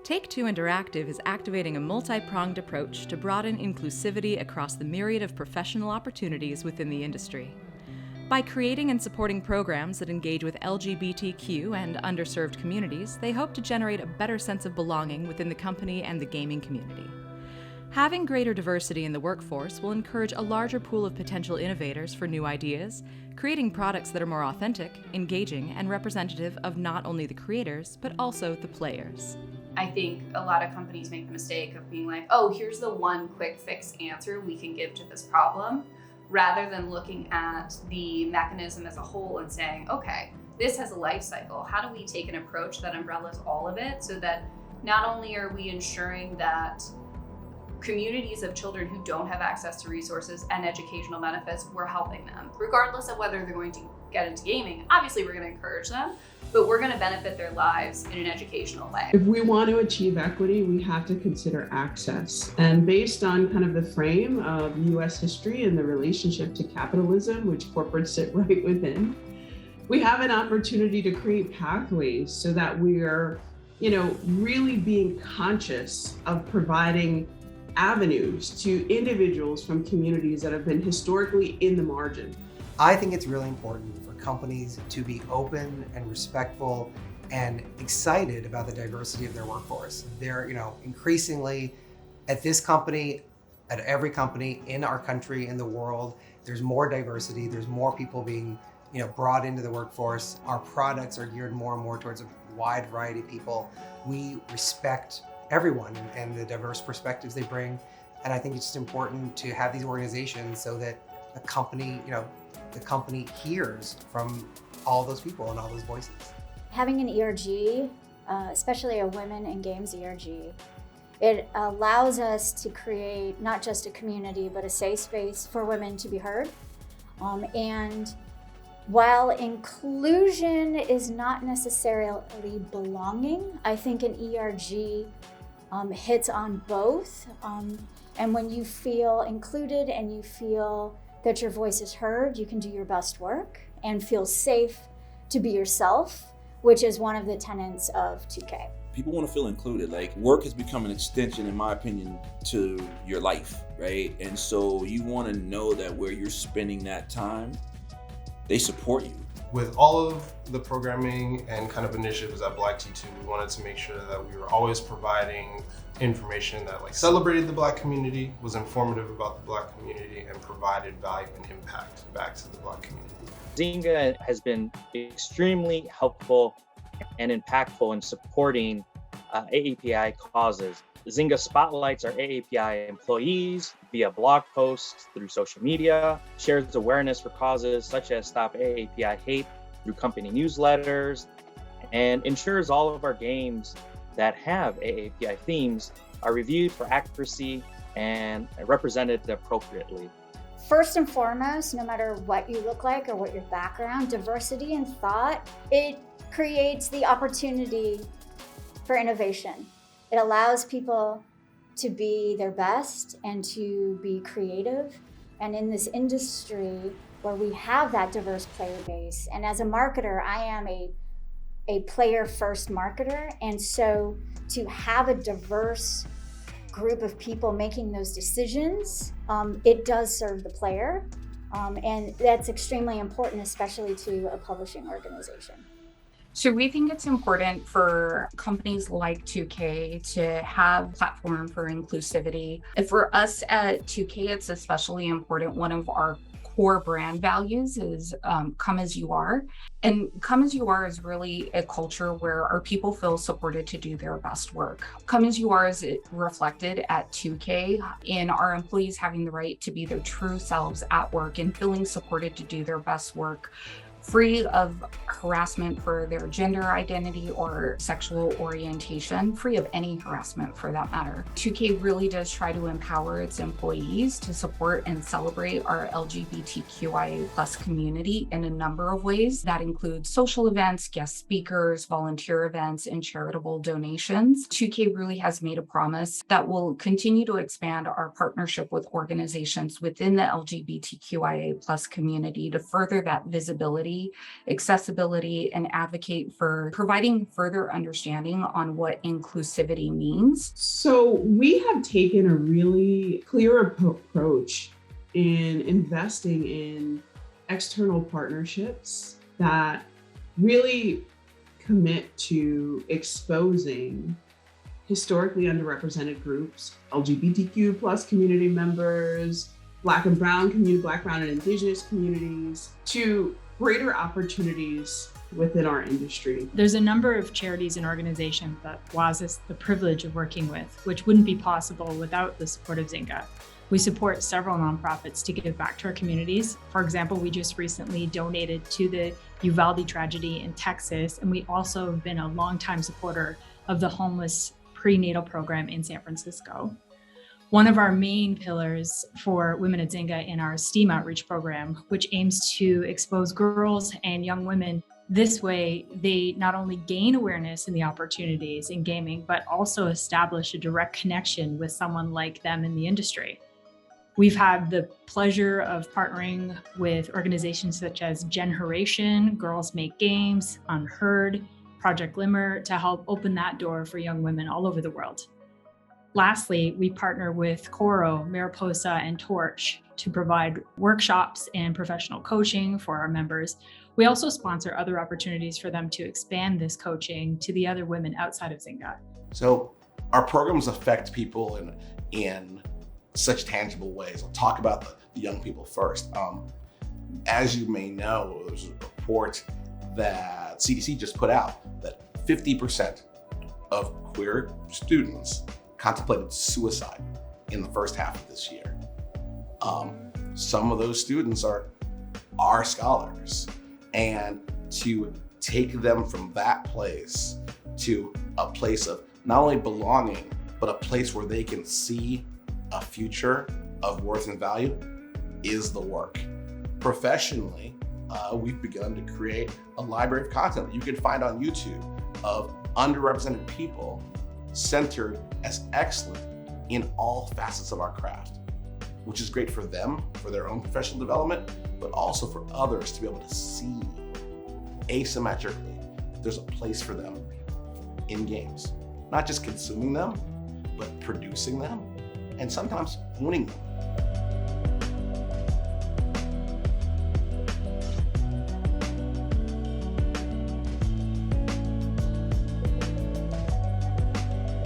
Take-Two Interactive is activating a multi-pronged approach to broaden inclusivity across the myriad of professional opportunities within the industry. By creating and supporting programs that engage with LGBTQ and underserved communities, they hope to generate a better sense of belonging within the company and the gaming community. Having greater diversity in the workforce will encourage a larger pool of potential innovators for new ideas, creating products that are more authentic, engaging, and representative of not only the creators, but also the players. I think a lot of companies make the mistake of being like, oh, here's the one quick fix answer we can give to this problem, rather than looking at the mechanism as a whole and saying, okay, this has a life cycle. How do we take an approach that umbrellas all of it so that not only are we ensuring that communities of children who don't have access to resources and educational benefits, we're helping them, regardless of whether they're going to get into gaming. Obviously, we're going to encourage them, but we're going to benefit their lives in an educational way. If we want to achieve equity, we have to consider access. And based on kind of the frame of US history and the relationship to capitalism, which corporates sit right within, we have an opportunity to create pathways so that we are, really being conscious of providing avenues to individuals from communities that have been historically in the margin. I think it's really important for companies to be open and respectful and excited about the diversity of their workforce. They're, increasingly at this company, at every company in our country, in the world, there's more diversity, there's more people being, brought into the workforce. Our products are geared more and more towards a wide variety of people. We respect everyone and the diverse perspectives they bring. And I think it's just important to have these organizations so that the company hears from all those people and all those voices. Having an ERG, especially a Women in Games ERG, it allows us to create not just a community, but a safe space for women to be heard. And while inclusion is not necessarily belonging, I think an ERG hits on both. And when you feel included and you feel that your voice is heard, you can do your best work and feel safe to be yourself, which is one of the tenets of 2K. People want to feel included. Like, work has become an extension, in my opinion, to your life, right? And so you want to know that where you're spending that time, they support you. With all of the programming and kind of initiatives at Black T2, we wanted to make sure that we were always providing information that celebrated the Black community, was informative about the Black community, and provided value and impact back to the Black community. Zynga has been extremely helpful and impactful in supporting AAPI causes. Zynga spotlights our AAPI employees via blog posts, through social media, shares awareness for causes such as Stop AAPI Hate through company newsletters, and ensures all of our games that have AAPI themes are reviewed for accuracy and represented appropriately. First and foremost, no matter what you look like or what your background, diversity in thought, it creates the opportunity for innovation. It allows people to be their best and to be creative. And in this industry where we have that diverse player base, and as a marketer, I am a player-first marketer. And so to have a diverse group of people making those decisions, it does serve the player. And that's extremely important, especially to a publishing organization. So we think it's important for companies like 2K to have a platform for inclusivity. And for us at 2K, it's especially important. One of our core brand values is come as you are. And come as you are is really a culture where our people feel supported to do their best work. Come as you are is reflected at 2K in our employees having the right to be their true selves at work and feeling supported to do their best work, free of harassment for their gender identity or sexual orientation, free of any harassment for that matter. 2K really does try to empower its employees to support and celebrate our LGBTQIA+ community in a number of ways. That includes social events, guest speakers, volunteer events, and charitable donations. 2K really has made a promise that will continue to expand our partnership with organizations within the LGBTQIA+ community to further that visibility equity, accessibility, and advocate for providing further understanding on what inclusivity means? So we have taken a really clear approach in investing in external partnerships that really commit to exposing historically underrepresented groups, LGBTQ plus community members, Black and Brown community, Black, Brown, and Indigenous communities, to greater opportunities within our industry. There's a number of charities and organizations that WAS has the privilege of working with, which wouldn't be possible without the support of Zynga. We support several nonprofits to give back to our communities. For example, we just recently donated to the Uvalde tragedy in Texas, and we also have been a longtime supporter of the homeless prenatal program in San Francisco. One of our main pillars for Women at Zynga in our STEAM outreach program, which aims to expose girls and young women. This way, they not only gain awareness in the opportunities in gaming, but also establish a direct connection with someone like them in the industry. We've had the pleasure of partnering with organizations such as Generation, Girls Make Games, Unheard, Project Glimmer to help open that door for young women all over the world. Lastly, we partner with Coro, Mariposa, and Torch to provide workshops and professional coaching for our members. We also sponsor other opportunities for them to expand this coaching to the other women outside of Zynga. So our programs affect people in such tangible ways. I'll talk about the young people first. As you may know, there's a report that CDC just put out that 50% of queer students contemplated suicide in the first half of this year. Some of those students are scholars, and to take them from that place to a place of not only belonging, but a place where they can see a future of worth and value is the work. Professionally, we've begun to create a library of content that you can find on YouTube of underrepresented people centered as excellent in all facets of our craft, which is great for them, for their own professional development, but also for others to be able to see asymmetrically that there's a place for them in games. Not just consuming them, but producing them, and sometimes owning them.